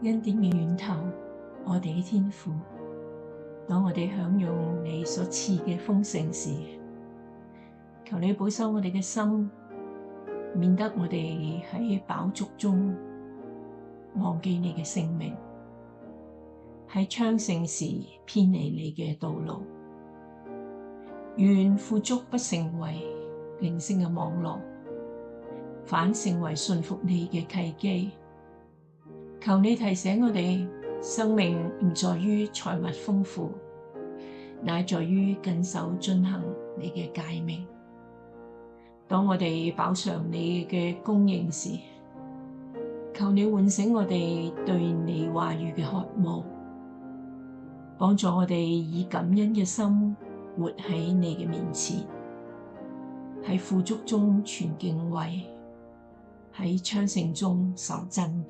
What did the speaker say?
恩典嘅源頭，我哋嘅天父。當我哋享用你所賜嘅豐盛時，求你保守我哋嘅心，免得我哋喺飽足中忘記你嘅聖名，喺昌盛時偏離你嘅道路。願富足不成為靈性嘅網絡，反成為順服你嘅契機。求你提醒我哋，生命唔在於財物豐富，乃在於謹守遵行你嘅誡命。當我哋飽嘗你嘅供應時，求你喚醒我哋對你話語嘅渴慕，幫助我哋以感恩嘅心活喺你嘅面前，喺富足中存敬畏，喺昌盛中受真道。